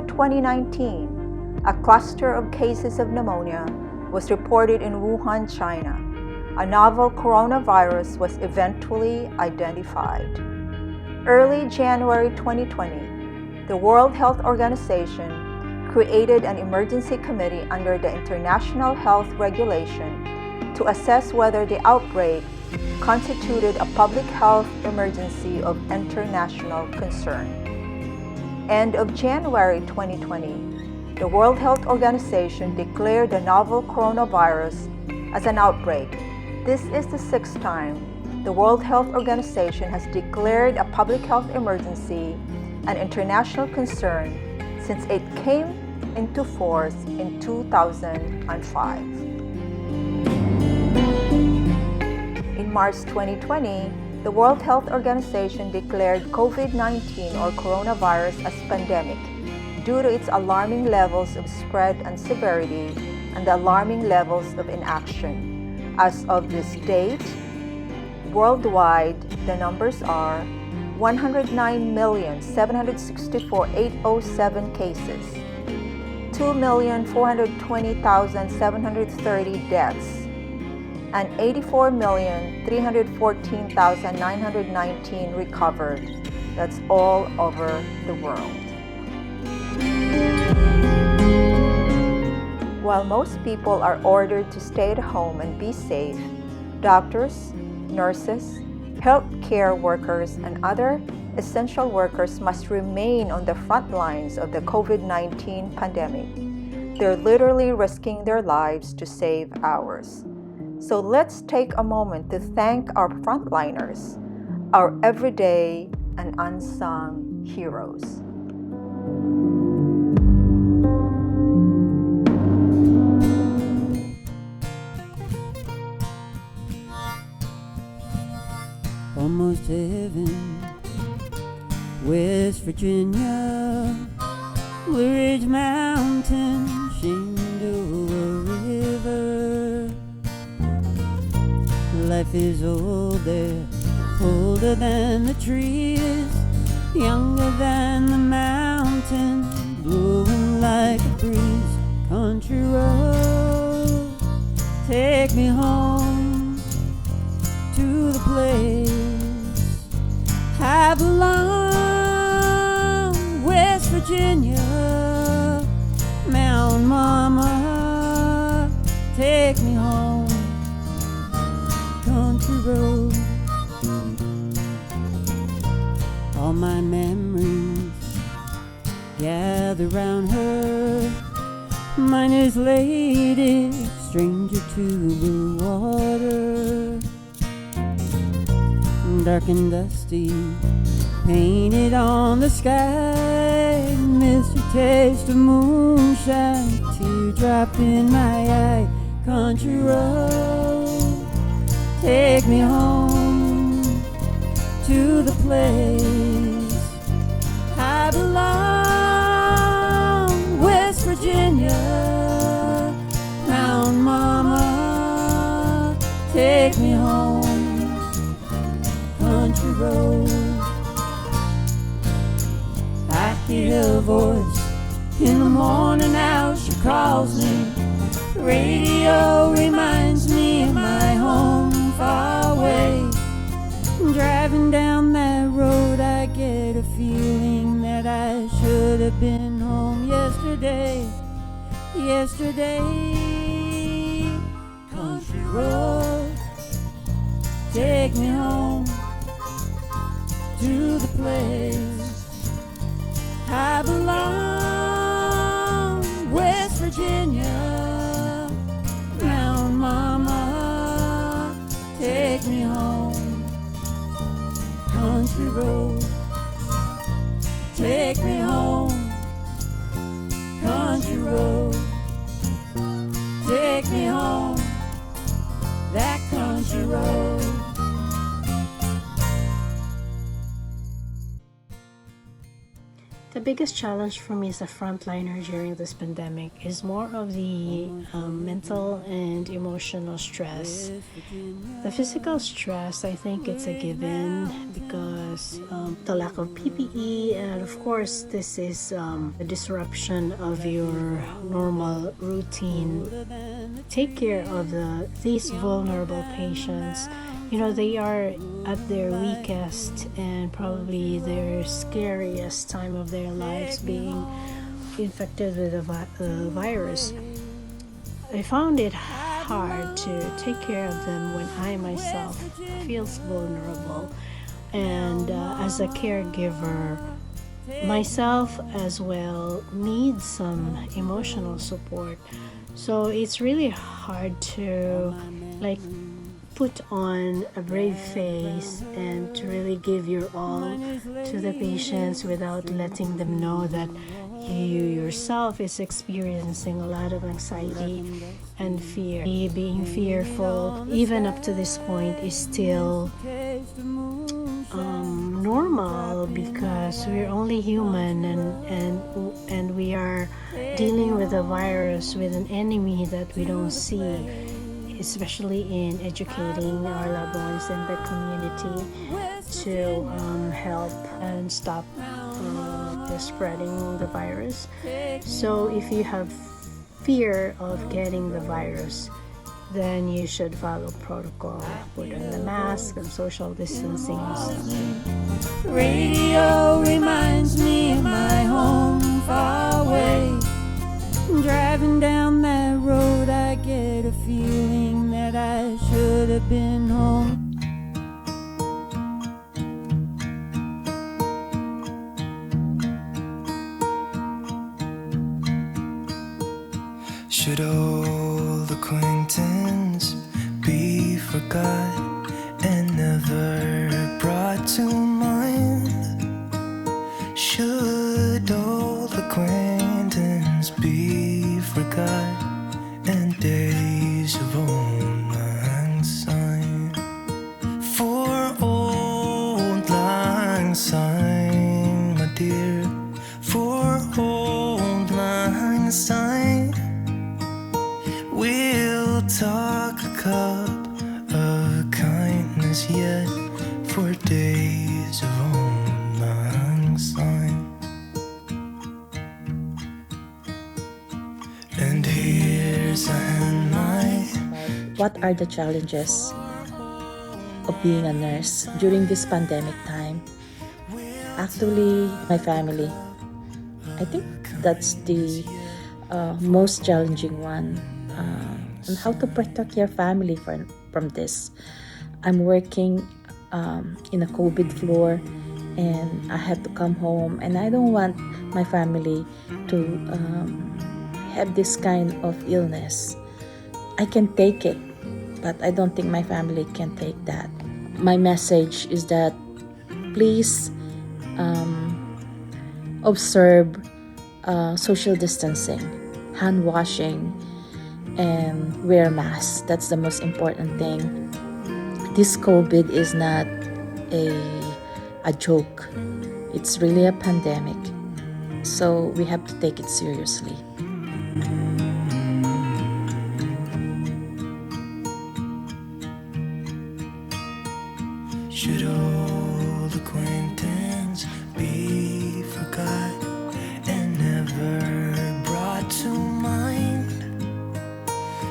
2019, a cluster of cases of pneumonia was reported in Wuhan, China. A novel coronavirus was eventually identified. Early January 2020, the World Health Organization created an emergency committee under the International Health Regulation to assess whether the outbreak constituted a public health emergency of international concern. End of January 2020, the World Health Organization declared the novel coronavirus as an outbreak. This is the sixth time the World Health Organization has declared a public health emergency an international concern since it came into force in 2005. In March 2020, the World Health Organization declared COVID-19 or coronavirus as pandemic due to its alarming levels of spread and severity and the alarming levels of inaction. As of this date, worldwide, the numbers are 109,764,807 cases, 2,420,730 deaths, and 84,314,919 recovered. That's all over the world. While most people are ordered to stay at home and be safe, doctors, nurses, healthcare workers, and other essential workers must remain on the front lines of the COVID-19 pandemic. They're literally risking their lives to save ours. So let's take a moment to thank our frontliners, our everyday and unsung heroes. Almost heaven, West Virginia, Blue Ridge Mountain, Shenandoah River. Life is old there, older than the trees, younger than the mountain, blowing like a breeze. Country road, take me home to the place I belong. West Virginia, Mountain Mama, take me home. Country road, all my memories gather round her. Mine is lady, stranger to blue water, dark and dusty, painted on the sky. Miss your taste of moonshine, teardrop in my eye. Country road, take me home to the place I belong. West Virginia, Mountain Mama, take me home. Country road, I hear a voice in the morning now, she calls me. The radio reminds me of my home far away. Driving down that road, I get a feeling that I should have been home yesterday. Yesterday, country road, take me home to the place I belong. West Virginia, Mountain Mama, take me home. Country road, take me home. Country road, take me home. That country road. The biggest challenge for me as a frontliner during this pandemic is more of the mental and emotional stress. The physical stress, I think it's a given because the lack of PPE, and of course, this is a disruption of your normal routine. Take care of these vulnerable patients. You know, they are at their weakest and probably their scariest time of their lives, being infected with a virus. I found it hard to take care of them when I myself feels vulnerable, and as a caregiver myself as well needs some emotional support. So it's really hard to like put on a brave face and to really give your all to the patients without letting them know that you yourself is experiencing a lot of anxiety and fear. Being fearful even up to this point is still normal because we're only human, and we are dealing with a virus, with an enemy that we don't see, especially in educating our loved ones in the community to help and stop spreading the virus. So if you have fear of getting the virus, then you should follow protocol, put on the mask and social distancing and stuff. Radio reminds me of my home far away. Driving down that road, I get a feeling that I should have been home. Should old acquaintance be forgot and never brought to mind? Should old acquaintance be forgot and days of old lang syne? For old lang syne, my dear, for old lang syne, we'll talk a cup of kindness yet for days of old lang syne. And here's a hand my. What are the challenges of being a nurse during this pandemic time? Actually, my family. I think that's the most challenging one. And how to protect your family from this. I'm working in a COVID floor, and I have to come home, and I don't want my family to have this kind of illness. I can take it, but I don't think my family can take that. My message is that please observe social distancing, hand washing, and wear masks. That's the most important thing. This COVID is not a joke. It's really a pandemic. So we have to take it seriously. Should old acquaintance be forgot and never brought to mind?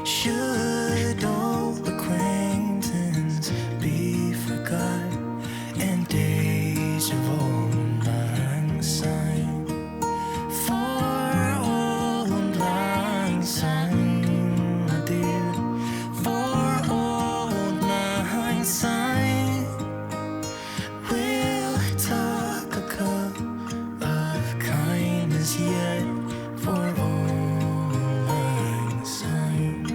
Should old acquaintance be forgot and days of old lang syne? For old lang syne, my dear, for old lang syne, we'll talk a cup of kindness yet for old lang syne.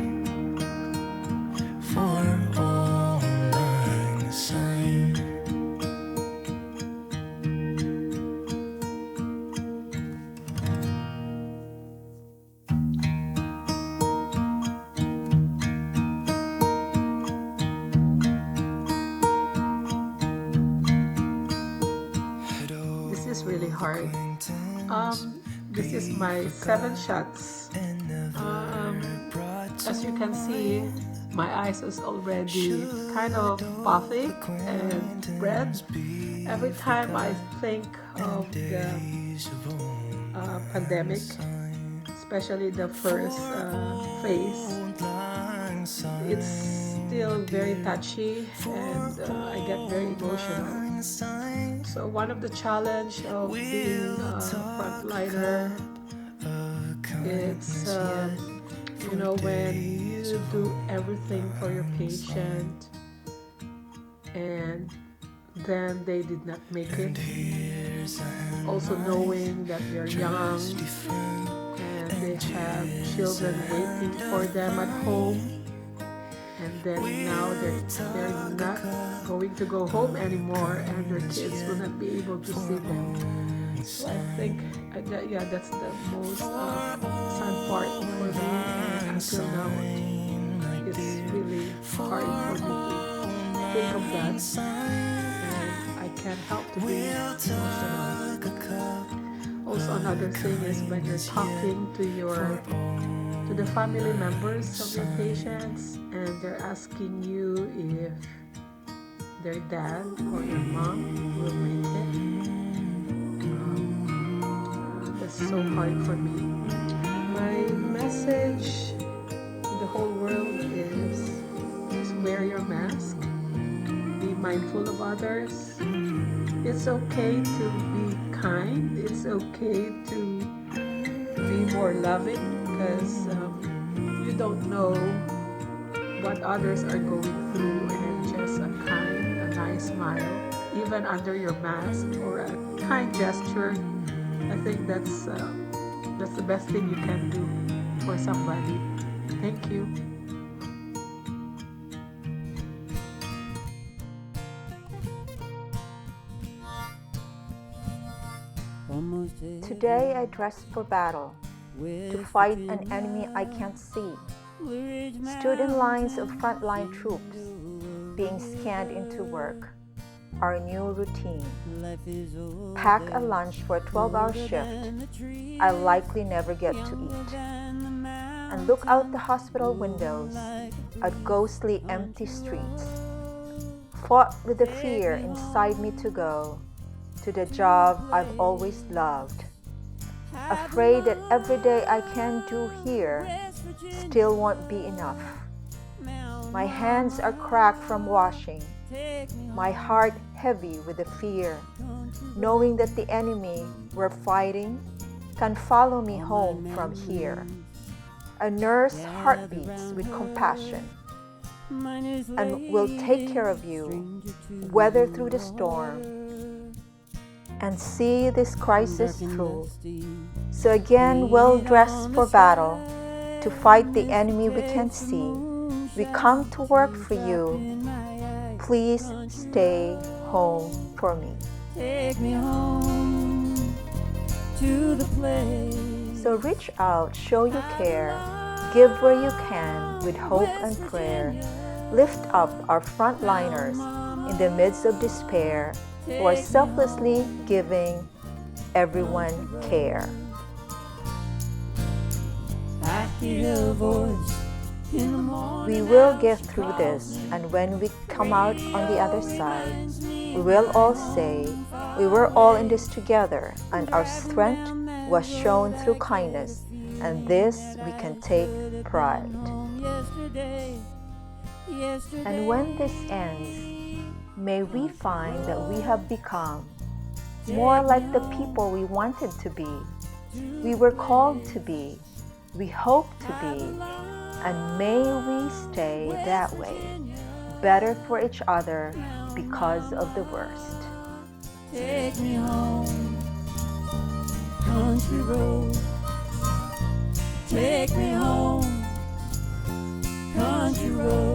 For old lang syne. This is really hard This is my 7 shots. As you can see, my eyes is already kind of puffy and red. Every time I think of the pandemic, especially the first phase, it's still very touchy and I get very emotional. So one of the challenge of being a frontliner, it's when you do everything for your patient and then they did not make it. Also knowing that they're young and they have children waiting for them at home, and then now they're not going to go home anymore and their kids will not be able to see them. So I think that's the most sad part for me, and until now it's really hard for me to think of that, and I can't help to be emotional. Also another thing is when you're talking to the family members of your patients and they're asking you if their dad or your mom will make it. That's so hard for me. My message to the whole world is just wear your mask, be mindful of others. It's okay to be kind, it's okay to be more loving, because you don't know what others are going through, and just a nice smile, even under your mask, or a kind gesture, I think that's the best thing you can do for somebody. Thank you. Today I dressed for battle, to fight an enemy I can't see. Stood in lines of frontline troops, being scanned into work, our new routine. Pack a lunch for a 12-hour shift I'll likely never get to eat. And look out the hospital windows at ghostly empty streets. Fought with the fear inside me to go to the job I've always loved. Afraid that every day I can do here still won't be enough. My hands are cracked from washing, my heart heavy with the fear, knowing that the enemy we're fighting can follow me home from here. A nurse heartbeats with compassion and will take care of you, weather through the storm, and see this crisis through. So again, well dressed for battle, to fight the enemy we can see. We come to work for you. Please stay home for me. Take me home to the place. So reach out, show you care, give where you can with hope and prayer. Lift up our frontliners in the midst of despair, who are selflessly giving everyone care. I hear a voice in the morning. We will get through this, and when we come out on the other side, we will all say, we were all in this together, and our strength was shown through kindness, and this we can take pride. And when this ends, may we find that we have become more like the people we wanted to be, we were called to be, we hope to be, and may we stay that way, better for each other because of the worst. Take me home, country road. Take me home, country road.